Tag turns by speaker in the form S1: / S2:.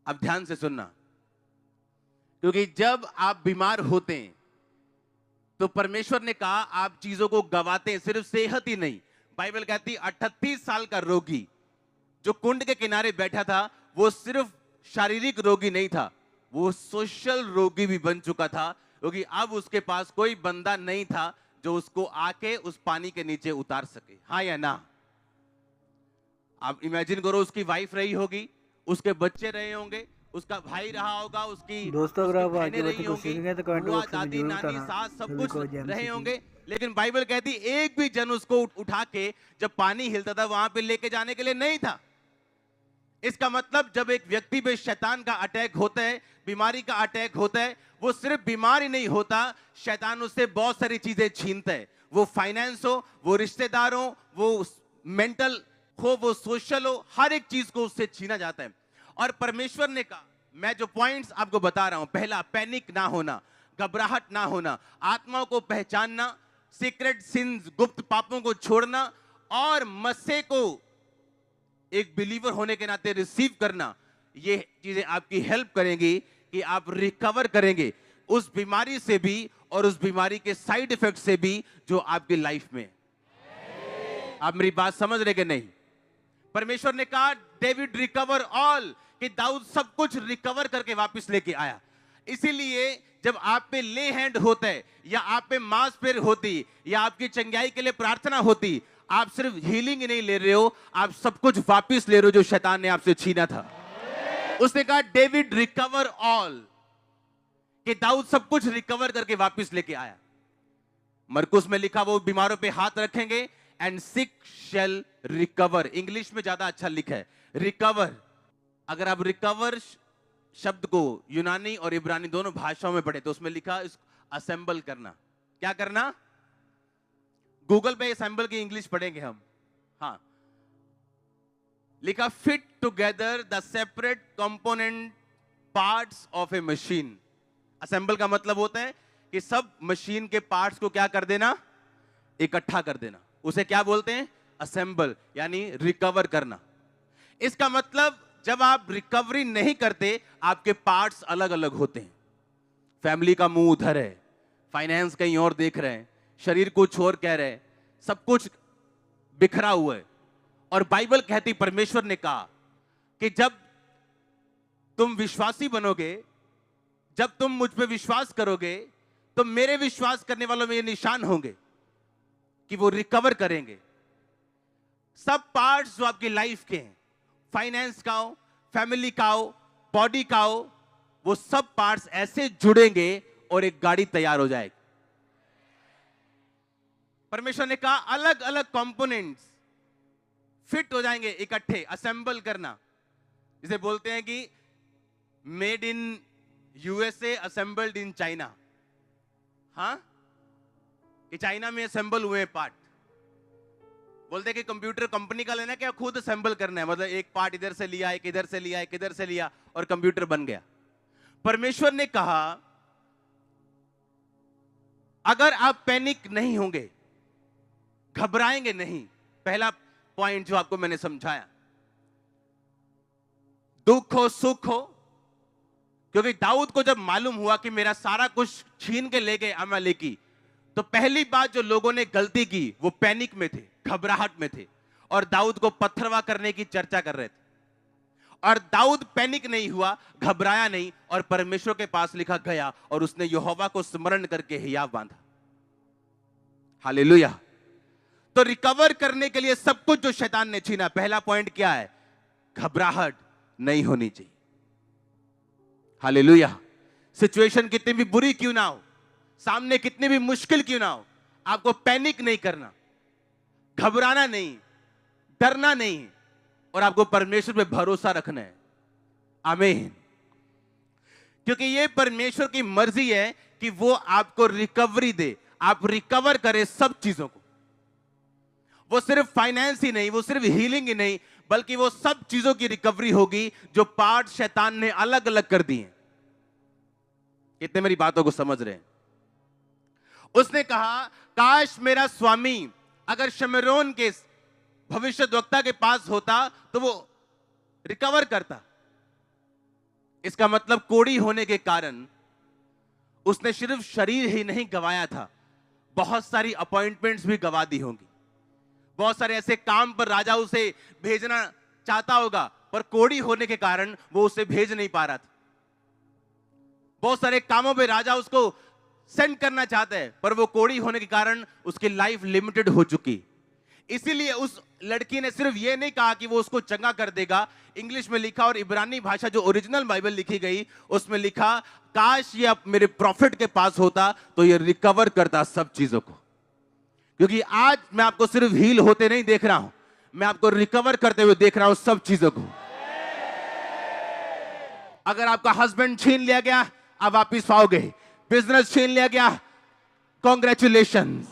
S1: अब ध्यान से सुनना, क्योंकि जब आप बीमार होते हैं तो परमेश्वर ने कहा आप चीजों को गवाते हैं, सिर्फ सेहत ही नहीं। बाइबल कहती 38 साल का रोगी जो कुंड के किनारे बैठा था, वो सिर्फ शारीरिक रोगी नहीं था, वो सोशल रोगी भी बन चुका था, क्योंकि अब उसके पास कोई बंदा नहीं था जो उसको आके उस पानी के नीचे उतार सके। हाँ या ना? आप इमेजिन करो, उसकी वाइफ रही होगी, उसके बच्चे रहे होंगे, उसका भाई रहा होगा,
S2: दोस्तों अगर
S1: उसकी
S2: आप
S1: बहनें
S2: आगे
S1: रही
S2: बढ़ते कुछ
S1: होंगी,
S2: सीखेंगे तो कमेंट
S1: बुआ
S2: बॉक्स में
S1: दादी
S2: जरूर
S1: नानी
S2: बताना।
S1: सास सब
S2: सभी
S1: कुछ
S2: को जय
S1: रहे
S2: मसीह की।
S1: होंगे, लेकिन बाइबल कहती एक भी जन उसको उठा के जब पानी हिलता था वहां पे लेके जाने के लिए नहीं था। इसका मतलब जब एक व्यक्ति पे शैतान का अटैक होता है, बीमारी का अटैक होता है, वो सिर्फ बीमारी नहीं होता, शैतान उससे बहुत सारी चीजें छीनता है। वो फाइनेंस हो, वो रिश्तेदार हो, वो मेंटल हो, वो सोशल हो, हर एक चीज को उससे छीना जाता है। और परमेश्वर ने कहा, मैं जो पॉइंट्स आपको बता रहा हूं, पहला, पैनिक ना होना, घबराहट ना होना, आत्माओं को पहचानना, सीक्रेट सिंस, गुप्त पापों को छोड़ना, और मसीह को एक बिलीवर होने के नाते रिसीव करना, ये चीजें आपकी हेल्प करेंगी कि आप रिकवर करेंगे उस बीमारी से भी और उस बीमारी के साइड इफेक्ट से भी जो आपकी लाइफ में। आप मेरी बात समझ रहे कि नहीं? परमेश्वर ने कहा डेविड रिकवर ऑल, कि दाऊद सब कुछ रिकवर करके वापस लेके आया। इसीलिए जब आप पे ले हैंड होता है, या आप पे मांस पेर होती, या आपकी चंगाई के लिए प्रार्थना होती, आप सिर्फ हीलिंग ही नहीं ले रहे हो, आप सब कुछ वापस ले रहे हो जो शैतान ने आपसे छीना था। उसने कहा डेविड रिकवर ऑल, कि दाऊद सब कुछ रिकवर करके वापस लेके आया। मरकुस में लिखा वो बीमारों पे हाथ रखेंगे and sick shall recover. English में ज्यादा अच्छा लिखा है रिकवर। अगर आप रिकवर शब्द को यूनानी और इब्रानी दोनों भाषाओं में पढ़े तो उसमें लिखा इसको असेंबल करना। क्या करना? गूगल पे असेंबल की इंग्लिश पढ़ेंगे हम। हाँ, लिखा fit together the separate component parts of A machine. Assemble का मतलब होता है कि सब मशीन के पार्ट्स को क्या कर देना? इकट्ठा कर देना। उसे क्या बोलते हैं? असेंबल, यानी रिकवर करना। इसका मतलब जब आप रिकवरी नहीं करते, आपके पार्ट्स अलग अलग होते हैं। फैमिली का मुंह उधर है, फाइनेंस कहीं और देख रहे हैं, शरीर कुछ और कह रहे हैं, सब कुछ बिखरा हुआ है। और बाइबल कहती, परमेश्वर ने कहा कि जब तुम विश्वासी बनोगे, जब तुम मुझ पे विश्वास करोगे, तो मेरे विश्वास करने वालों में ये निशान होंगे कि वो रिकवर करेंगे। सब पार्ट्स जो आपकी लाइफ के हैं, फाइनेंस का हो, फैमिली का हो, बॉडी का हो, वो सब पार्ट्स ऐसे जुड़ेंगे और एक गाड़ी तैयार हो जाएगी। परमेश्वर ने कहा अलग अलग कंपोनेंट्स फिट हो जाएंगे, इकट्ठे असेंबल करना। जिसे बोलते हैं कि made in USA assembled in China. हाँ, कि चाइना में असेंबल हुए पार्ट। बोलते हैं कि कंप्यूटर कंपनी का लेना, क्या खुद असेंबल करना है, मतलब एक पार्ट इधर से लिया, एक इधर से लिया, एक इधर से लिया, और कंप्यूटर बन गया। परमेश्वर ने कहा अगर आप पैनिक नहीं होंगे, घबराएंगे नहीं, पहला पॉइंट जो आपको मैंने समझाया, दुख हो सुख हो, क्योंकि दाऊद को जब मालूम हुआ कि मेरा सारा कुछ छीन के ले गए अमालेकी, तो पहली बात जो लोगों ने गलती की वो पैनिक में थे, घबराहट में थे, और दाऊद को पत्थरवा करने की चर्चा कर रहे थे। और दाऊद पैनिक नहीं हुआ, घबराया नहीं, और परमेश्वर के पास लिखा गया और उसने यहोवा को स्मरण करके हियाव बांधा। हालेलुया। तो रिकवर करने के लिए सब कुछ जो शैतान ने छीना, पहला पॉइंट क्या है? घबराहट नहीं होनी चाहिए। हालेलुया। सिचुएशन कितनी भी बुरी क्यों ना हो, सामने कितनी भी मुश्किल क्यों ना हो, आपको पैनिक नहीं करना, घबराना नहीं, डरना नहीं, और आपको परमेश्वर पे भरोसा रखना है। आमीन। क्योंकि ये परमेश्वर की मर्जी है कि वो आपको रिकवरी दे, आप रिकवर करें सब चीजों को। वो सिर्फ फाइनेंस ही नहीं, वो सिर्फ हीलिंग ही नहीं, बल्कि वो सब चीजों की रिकवरी होगी जो पार्ट शैतान ने अलग अलग कर दिए। कितने मेरी बातों को समझ रहे हैं? उसने कहा काश मेरा स्वामी अगर शमरोन के भविष्यद्वक्ता के पास होता तो वो रिकवर करता। इसका मतलब कोढ़ी होने के कारण उसने सिर्फ शरीर ही नहीं गंवाया था, बहुत सारी अपॉइंटमेंट्स भी गंवा दी होंगी। बहुत सारे ऐसे काम पर राजा उसे भेजना चाहता होगा, पर कोढ़ी होने के कारण वो उसे भेज नहीं पा रहा था। बहुत सारे कामों पे राजा उसको सेंड करना चाहता है, पर वो कोढ़ी होने के कारण उसकी लाइफ लिमिटेड हो चुकी। इसीलिए उस लड़की ने सिर्फ ये नहीं कहा कि वो उसको चंगा कर देगा। इंग्लिश में लिखा और इब्रानी भाषा जो ओरिजिनल बाइबल लिखी गई उसमें लिखा, काश ये अब मेरे प्रॉफिट के पास होता तो ये रिकवर करता सब चीजों को। क्योंकि आज मैं आपको सिर्फ हील होते नहीं देख रहा हूं, मैं आपको रिकवर करते हुए देख रहा हूं सब चीजों को। अगर आपका हस्बैंड छीन लिया गया, आप वापिस पाओगे। बिजनेस छीन लिया गया, कॉन्ग्रेचुलेशन।